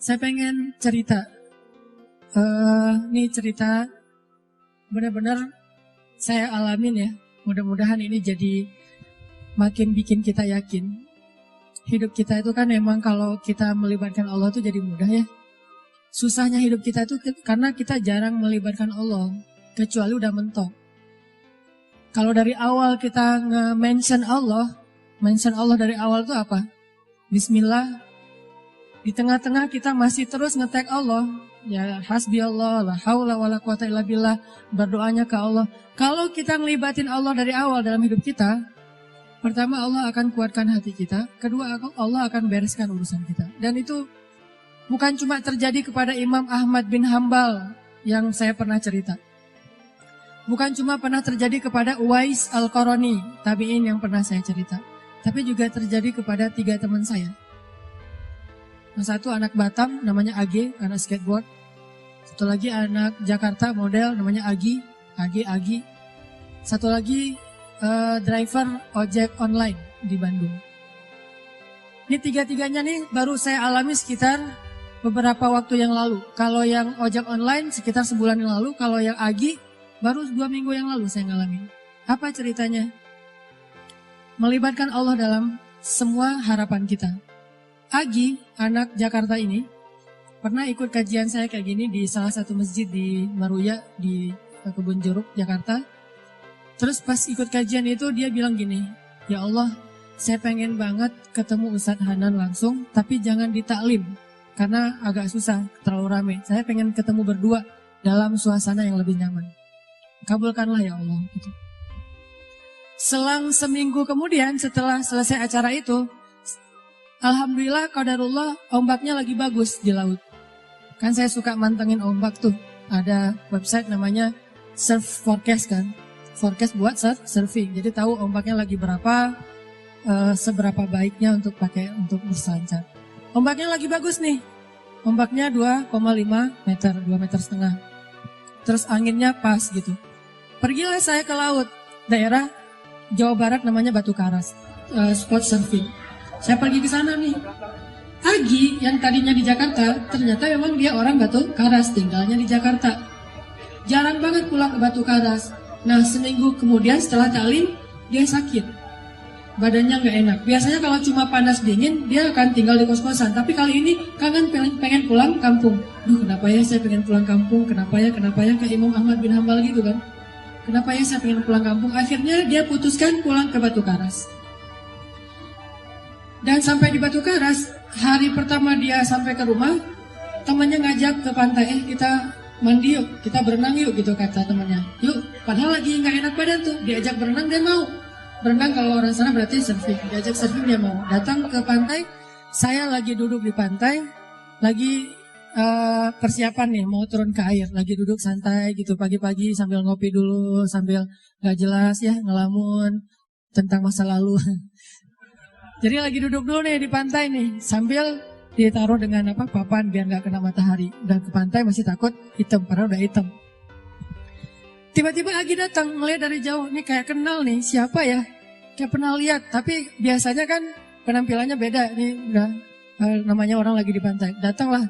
Saya pengen cerita. Ini cerita benar-benar saya alamin ya. Mudah-mudahan ini jadi makin bikin kita yakin. Hidup kita itu kan memang kalau kita melibatkan Allah itu jadi mudah ya. Susahnya hidup kita itu karena kita jarang melibatkan Allah. Kecuali udah mentok. Kalau dari awal kita nge-mention Allah dari awal itu apa? Bismillah. Di tengah-tengah kita masih terus nge-tag Allah. Ya hasbi Allah, la haula wa la quwata illa billah. Berdoanya ke Allah. Kalau kita ngelibatin Allah dari awal dalam hidup kita, pertama Allah akan kuatkan hati kita. Kedua Allah akan bereskan urusan kita. Dan itu bukan cuma terjadi kepada Imam Ahmad bin Hambal yang saya pernah cerita. Bukan cuma pernah terjadi kepada Uwais Al-Qarani, tabi'in yang pernah saya cerita. Tapi juga terjadi kepada 3 teman saya. Yang satu anak Batam namanya Agi, anak skateboard. Satu lagi anak Jakarta model namanya Agi. Satu lagi driver ojek online di Bandung. Ini 3-tiganya nih baru saya alami sekitar beberapa waktu yang lalu. Kalau yang ojek online sekitar sebulan yang lalu. Kalau yang Agi baru 2 minggu yang lalu saya ngalamin. Apa ceritanya? Melibatkan Allah dalam semua harapan kita. Agi, anak Jakarta ini, pernah ikut kajian saya kayak gini di salah satu masjid di Maruya, di Kebun Jeruk, Jakarta. Terus pas ikut kajian itu dia bilang gini, ya Allah, saya pengen banget ketemu Ustadz Hanan langsung, tapi jangan di taklim, karena agak susah, terlalu rame. Saya pengen ketemu berdua dalam suasana yang lebih nyaman. Kabulkanlah ya Allah. Gitu. Selang seminggu kemudian setelah selesai acara itu, alhamdulillah qadarullah ombaknya lagi bagus di laut. Kan saya suka mantengin ombak tuh. Ada website namanya Surf Forecast kan. Forecast buat surfing. Jadi tahu ombaknya lagi berapa, seberapa baiknya untuk pakai untuk berselancar. Ombaknya lagi bagus nih. Ombaknya 2,5 meter, 2,5 meter. Terus anginnya pas gitu. Pergilah saya ke laut, daerah Jawa Barat namanya Batu Karas, spot surfing. Saya pergi ke sana nih. Agi yang tadinya di Jakarta, ternyata memang dia orang Batu Karas, tinggalnya di Jakarta. Jarang banget pulang ke Batu Karas. Nah seminggu kemudian setelah taklim, dia sakit. Badannya nggak enak. Biasanya kalau cuma panas dingin, dia akan tinggal di kos-kosan. Tapi kali ini kangen pengen pulang kampung. Duh kenapa ya saya pengen pulang kampung, kenapa ya, kayak Imam Ahmad bin Hambal gitu kan. Kenapa ya saya pengen pulang kampung? Akhirnya dia putuskan pulang ke Batu Karas. Dan sampai di Batu Karas, hari pertama dia sampai ke rumah, temannya ngajak ke pantai, kita mandi yuk, kita berenang yuk gitu kata temannya. Yuk, padahal lagi nggak enak badan tuh, diajak berenang dia mau. Berenang kalau orang sana berarti surfing, diajak surfing dia mau. Datang ke pantai, saya lagi duduk di pantai, lagi persiapan nih mau turun ke air, lagi duduk santai gitu pagi-pagi sambil ngopi dulu, sambil gak jelas ya ngelamun tentang masa lalu. Jadi lagi duduk dulu nih di pantai nih, sambil ditaruh dengan papan biar gak kena matahari. Udah ke pantai masih takut hitam, padahal udah hitam. Tiba-tiba Agi datang, ngeliat dari jauh, nih kayak kenal nih, siapa ya? Kayak pernah lihat, tapi biasanya kan penampilannya beda, nih udah namanya orang lagi di pantai. Datanglah.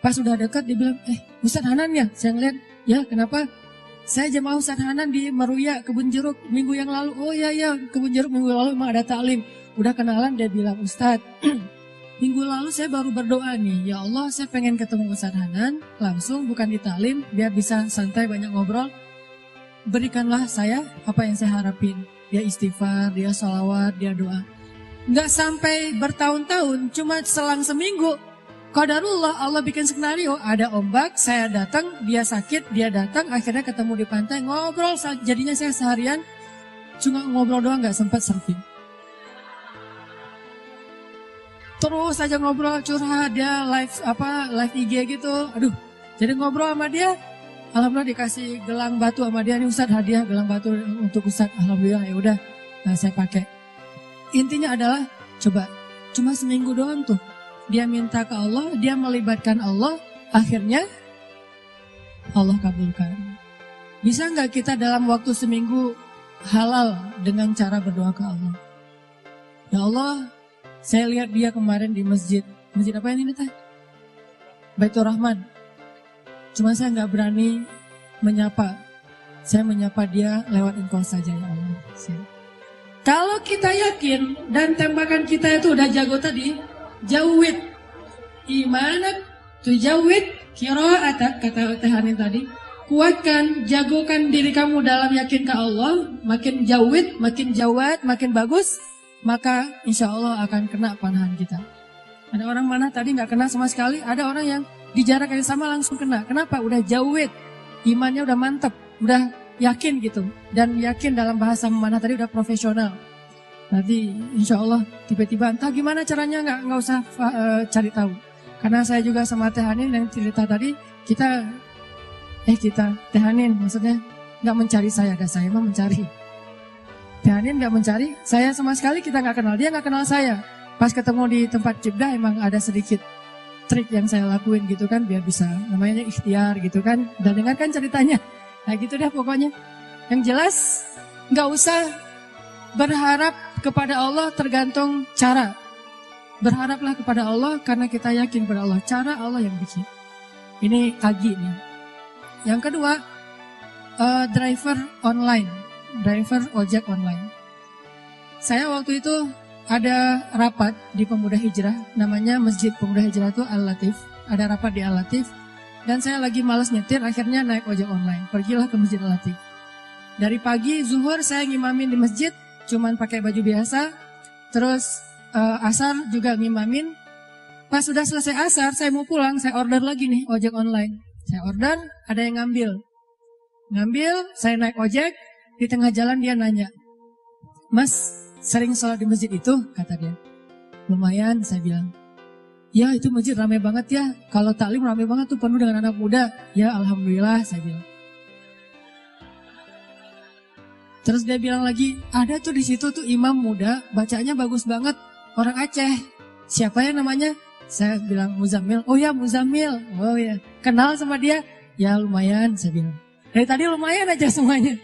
Pas udah dekat dia bilang, Ustadz Hanan ya? Saya ngeliat, ya kenapa? Saya jemaah Ustadz Hanan di Maruya, Kebun Jeruk minggu yang lalu. Oh iya, Kebun Jeruk minggu lalu memang ada taklim. Udah kenalan dia bilang, Ustadz, minggu lalu saya baru berdoa nih. Ya Allah saya pengen ketemu Ustadz Hanan, langsung bukan di taklim, biar bisa santai banyak ngobrol. Berikanlah saya apa yang saya harapin. Dia istighfar, dia sholawat, dia doa. Nggak sampai bertahun-tahun, cuma selang seminggu. Qadarullah Allah bikin skenario, ada ombak, saya datang, dia sakit, dia datang, akhirnya ketemu di pantai, ngobrol, jadinya saya seharian cuma ngobrol doang, gak sempat surfing. Terus aja ngobrol, curhat, dia live IG gitu, aduh, jadi ngobrol sama dia, alhamdulillah dikasih gelang batu sama dia, nih Ustadz hadiah gelang batu untuk Ustadz, alhamdulillah ya udah, saya pakai. Intinya adalah, coba, cuma seminggu doang tuh. Dia minta ke Allah, dia melibatkan Allah, akhirnya Allah kabulkan. Bisa nggak kita dalam waktu seminggu halal dengan cara berdoa ke Allah? Ya Allah, saya lihat dia kemarin di masjid. Masjid apa ini Teh? Baitur Rahman. Cuma saya nggak berani menyapa. Saya menyapa dia lewat engkau saja ya Allah. Kalau kita yakin dan tembakan kita itu udah jago tadi, jawid imanak tujawid qira'atak, kata Teh Hanin tadi. Kuatkan, jagokan diri kamu dalam yakin ke Allah. Makin jawid, makin jawad, makin bagus, maka insya Allah akan kena panahan kita. Ada orang mana tadi nggak kena sama sekali, ada orang yang di jarak yang sama langsung kena. Kenapa? Udah jawid, imannya udah mantep, udah yakin gitu. Dan yakin dalam bahasa memanah tadi udah profesional. Nanti insya Allah tiba-tiba entah gimana caranya nggak usah cari tahu. Karena saya juga sama Teh Hanin yang cerita tadi, kita Teh Hanin maksudnya nggak mencari saya, ada saya mah mencari. Teh Hanin nggak mencari, saya sama sekali kita nggak kenal, dia nggak kenal saya. Pas ketemu di tempat Cibda emang ada sedikit trik yang saya lakuin gitu kan, biar bisa namanya ikhtiar gitu kan. Dan dengarkan ceritanya. Nah gitu deh pokoknya. Yang jelas nggak usah berharap kepada Allah tergantung cara. Berharaplah kepada Allah karena kita yakin pada Allah. Cara Allah yang bikin. Ini kaki nih. Yang kedua, driver online. Driver ojek online. Saya waktu itu ada rapat di Pemuda Hijrah. Namanya Masjid Pemuda Hijrah itu Al-Latif. Ada rapat di Al-Latif. Dan saya lagi malas nyetir, akhirnya naik ojek online. Pergilah ke Masjid Al-Latif. Dari pagi, zuhur saya ngimamin di masjid. Cuman pakai baju biasa. Terus asar juga ngimamin. Pas sudah selesai asar, saya mau pulang, saya order lagi nih ojek online. Saya order, ada yang ngambil. Saya naik ojek, di tengah jalan dia nanya, "Mas, sering sholat di masjid itu?" kata dia. "Lumayan," saya bilang. "Ya itu masjid ramai banget ya, kalau taklim ramai banget tuh, penuh dengan anak muda." "Ya alhamdulillah," saya bilang. Terus dia bilang lagi, "Ada tuh di situ tuh imam muda, bacanya bagus banget, orang Aceh. Siapa ya namanya?" Saya bilang Muzammil. "Oh ya Muzammil." "Oh ya, kenal sama dia?" "Ya lumayan," saya bilang. Dari tadi lumayan aja semuanya.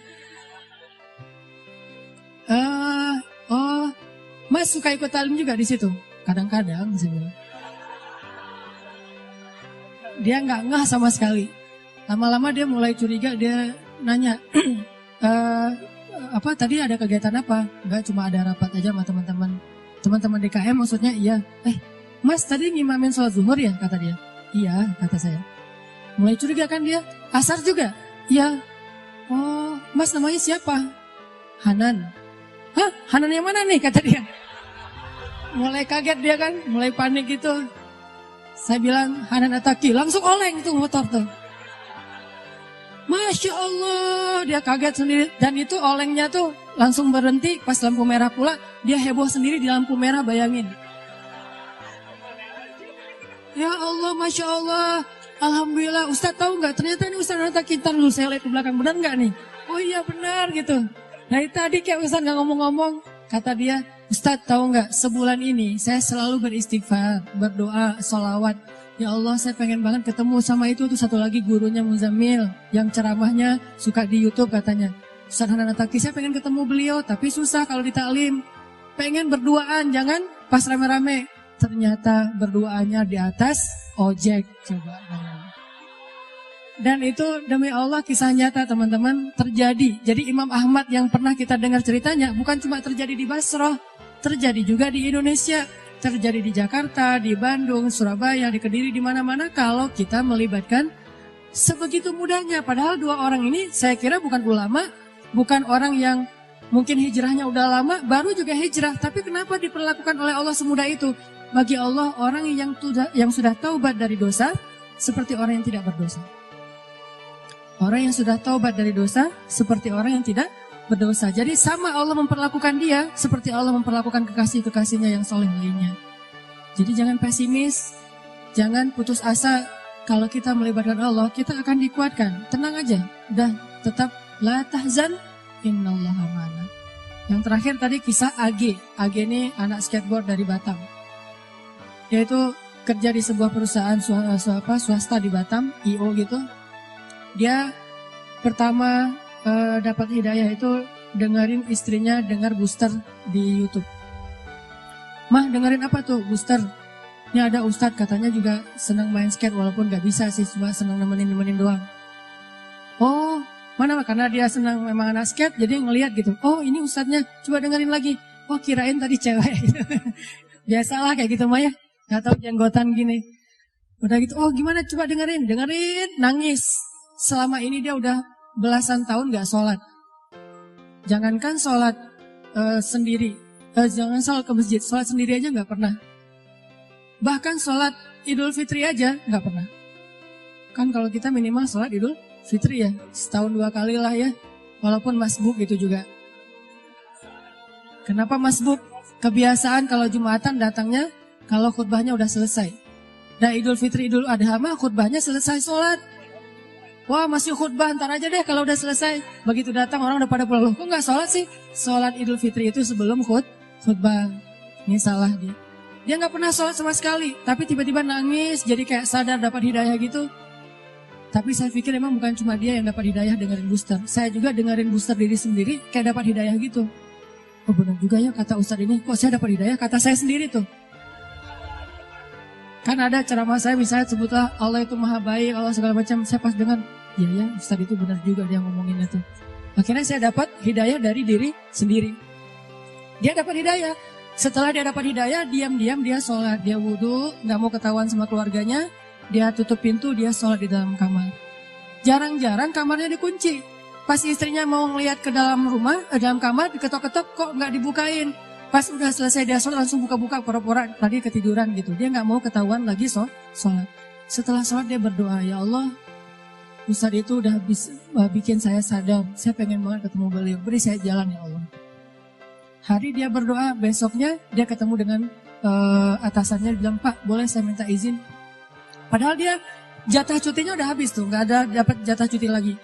Mas suka ikut talim juga di situ?" "Kadang-kadang," saya bilang. Dia nggak ngeh sama sekali. Lama-lama dia mulai curiga, dia nanya, "Apa tadi ada kegiatan apa?" "Enggak, cuma ada rapat aja sama teman-teman DKM maksudnya." "Iya." "Mas tadi ngimamin sholat zuhur ya?" kata dia. "Iya," kata saya. Mulai curiga kan dia. "Asar juga?" "Iya." "Oh, Mas namanya siapa?" "Hanan." "Hah? Hanan yang mana nih?" kata dia. Mulai kaget dia kan, mulai panik gitu. Saya bilang, "Hanan Ataki." Langsung oleng tuh motor tuh. Masya Allah, dia kaget sendiri. Dan itu olengnya tuh langsung berhenti pas lampu merah pula. Dia heboh sendiri di lampu merah, bayangin. Ya Allah, Masya Allah. Alhamdulillah, Ustadz tahu nggak? Ternyata ini Ustadz Ataki. Ntar dulu saya lihat ke belakang, benar nggak nih? "Oh iya benar," gitu. Dari tadi kayak Ustadz nggak ngomong-ngomong. Kata dia, "Ustadz tahu nggak? Sebulan ini saya selalu beristighfar, berdoa, sholawat. Ya Allah, saya pengen banget ketemu sama itu tuh satu lagi gurunya Muzammil yang ceramahnya suka di YouTube katanya. Ustadz Hanan Ataki, saya pengen ketemu beliau, tapi susah kalau di taklim. Pengen berduaan, jangan pas rame-rame." Ternyata berduaannya di atas ojek, coba. Dan itu demi Allah kisah nyata teman-teman terjadi. Jadi Imam Ahmad yang pernah kita dengar ceritanya bukan cuma terjadi di Basrah, terjadi juga di Indonesia, terjadi di Jakarta, di Bandung, Surabaya, di Kediri, di mana-mana kalau kita melibatkan sebegitu mudahnya. Padahal dua orang ini saya kira bukan ulama, bukan orang yang mungkin hijrahnya udah lama, baru juga hijrah. Tapi kenapa diperlakukan oleh Allah semudah itu? Bagi Allah orang yang sudah taubat dari dosa seperti orang yang tidak berdosa. Orang yang sudah taubat dari dosa seperti orang yang tidak berdosa. Jadi sama Allah memperlakukan dia seperti Allah memperlakukan kekasih-kekasihnya yang soleh lainnya. Jadi jangan pesimis, jangan putus asa. Kalau kita melibatkan Allah, kita akan dikuatkan. Tenang aja, udah tetap la tahzan, innallaha ma'ana. Yang terakhir tadi kisah AG. AG ini anak skateboard dari Batam. Dia itu kerja di sebuah perusahaan swasta di Batam, IO gitu. Dia pertama dapat hidayah itu dengerin istrinya dengar booster di YouTube. "Mah dengerin apa tuh booster?" Ini ada ustadz katanya juga senang main skate walaupun gak bisa sih, cuma senang nemenin doang. Oh, mana karena dia senang memang anak skate jadi ngelihat gitu. Oh, ini ustadznya, coba dengerin lagi. Oh, kirain tadi cewek. Biasalah kayak gitu mah ya. Gak tahu jenggotan gini. Udah gitu, oh gimana coba dengerin, nangis. Selama ini dia udah belasan tahun gak sholat. Jangankan sholat sendiri, jangan sholat ke masjid, sholat sendiri aja gak pernah. Bahkan sholat Idul Fitri aja gak pernah. Kan kalau kita minimal sholat Idul Fitri ya, setahun 2 kali lah ya. Walaupun masbuk gitu juga. Kenapa masbuk? Kebiasaan kalau Jumatan datangnya kalau khutbahnya udah selesai. Dan Idul Fitri, Idul Adha mah khutbahnya selesai sholat. Wah masih khutbah, ntar aja deh kalau udah selesai. Begitu datang orang udah pada pulang. Loh, kok gak sholat sih? Sholat Idul Fitri itu sebelum khutbah. Ini salah dia. Dia gak pernah sholat sama sekali. Tapi tiba-tiba nangis, jadi kayak sadar dapat hidayah gitu. Tapi saya pikir emang bukan cuma dia yang dapat hidayah dengerin booster. Saya juga dengerin booster diri sendiri kayak dapat hidayah gitu. Oh benar juga ya kata Ustadz ini. Kok saya dapat hidayah? Kata saya sendiri tuh. Kan ada ceramah saya misalnya sebutlah Allah itu maha baik, Allah segala macam. Saya pas dengar, ya Ustadz itu benar juga dia ngomonginnya tuh. Akhirnya saya dapat hidayah dari diri sendiri. Dia dapat hidayah. Setelah dia dapat hidayah, diam-diam dia sholat. Dia wudhu, gak mau ketahuan sama keluarganya. Dia tutup pintu, dia sholat di dalam kamar. Jarang-jarang kamarnya dikunci. Pas istrinya mau ngeliat ke dalam rumah, dalam kamar, diketok-ketok kok gak dibukain. Pas udah selesai dia sholat langsung buka-buka pura-pura tadi ketiduran gitu. Dia gak mau ketahuan lagi sholat. Setelah sholat dia berdoa, ya Allah, Ustadz itu udah bikin saya sadar. Saya pengen banget ketemu beliau. Beri saya jalan ya Allah. Hari dia berdoa, besoknya dia ketemu dengan atasannya. Dia bilang, Pak boleh saya minta izin. Padahal dia jatah cutinya udah habis tuh. Gak ada dapat jatah cuti lagi.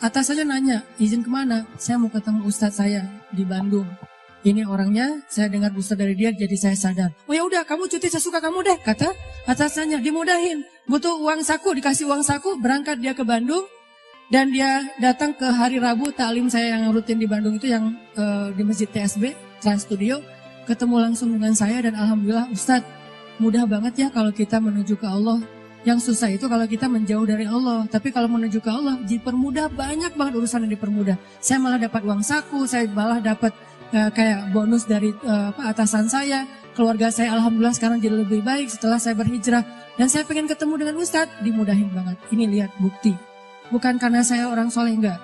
Atasannya nanya, izin kemana? Saya mau ketemu Ustadz saya di Bandung. Ini orangnya, saya dengar Ustadz dari dia jadi saya sadar. Oh ya udah, kamu cuti sesuka kamu deh, kata atasannya. Dimudahin, butuh uang saku, dikasih uang saku, berangkat dia ke Bandung. Dan dia datang ke hari Rabu taklim saya yang rutin di Bandung itu yang di Masjid TSB, Trans Studio. Ketemu langsung dengan saya dan alhamdulillah Ustadz, mudah banget ya kalau kita menuju ke Allah. Yang susah itu kalau kita menjauh dari Allah. Tapi kalau menuju ke Allah dipermudah, banyak banget urusan yang dipermudah. Saya malah dapat uang saku, saya malah dapat kayak bonus dari atasan saya. Keluarga saya alhamdulillah sekarang jadi lebih baik setelah saya berhijrah. Dan saya pengen ketemu dengan Ustadz, dimudahin banget. Ini lihat bukti. Bukan karena saya orang soleh, enggak.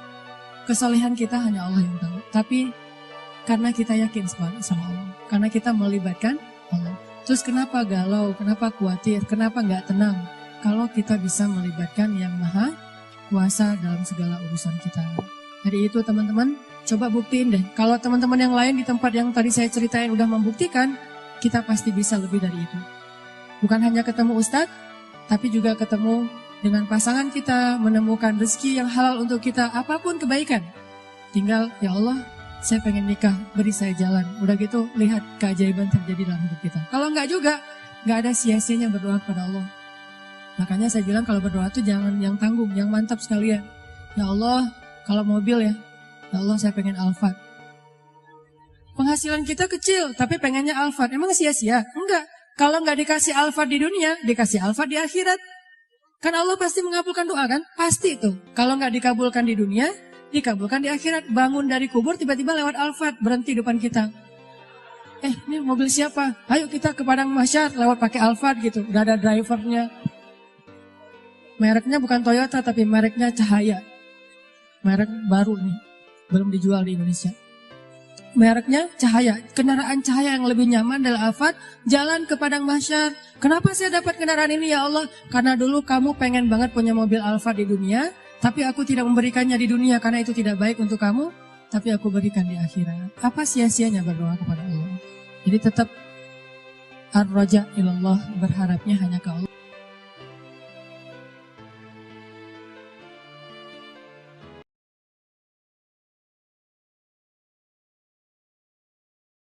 Kesolehan kita hanya Allah yang tahu. Tapi karena kita yakin sama Allah. Karena kita melibatkan Allah. Terus kenapa galau, kenapa khawatir, kenapa enggak tenang? Kalau kita bisa melibatkan yang maha kuasa dalam segala urusan kita. Jadi itu teman-teman, coba buktiin deh. Kalau teman-teman yang lain di tempat yang tadi saya ceritain udah membuktikan, kita pasti bisa lebih dari itu. Bukan hanya ketemu Ustadz, tapi juga ketemu dengan pasangan kita, menemukan rezeki yang halal untuk kita, apapun kebaikan. Tinggal, ya Allah, saya pengen nikah, beri saya jalan. Udah gitu, lihat keajaiban terjadi dalam hidup kita. Kalau enggak juga, enggak ada sia-sianya berdoa kepada Allah. Makanya saya bilang kalau berdoa itu jangan yang tanggung, yang mantap sekalian. Ya Allah, kalau mobil ya Allah saya pengen Alphard. Penghasilan kita kecil, tapi pengennya Alphard. Emang sia-sia? Enggak. Kalau enggak dikasih Alphard di dunia, dikasih Alphard di akhirat. Kan Allah pasti mengabulkan doa kan? Pasti itu. Kalau enggak dikabulkan di dunia, dikabulkan di akhirat. Bangun dari kubur, tiba-tiba lewat Alphard, berhenti depan kita. Ini mobil siapa? Ayo kita ke Padang Mahsyar, lewat pakai Alphard gitu. Udah ada drivernya. Mereknya bukan Toyota, tapi mereknya Cahaya. Merek baru nih, belum dijual di Indonesia. Mereknya Cahaya, kendaraan Cahaya yang lebih nyaman adalah Alphard, jalan ke Padang Mahsyar. Kenapa saya dapat kendaraan ini ya Allah? Karena dulu kamu pengen banget punya mobil Alphard di dunia, tapi aku tidak memberikannya di dunia karena itu tidak baik untuk kamu, tapi aku berikan di akhirat. Apa sia-sianya berdoa kepada Allah? Jadi tetap ar-raja ilallah, berharapnya hanya ke Allah.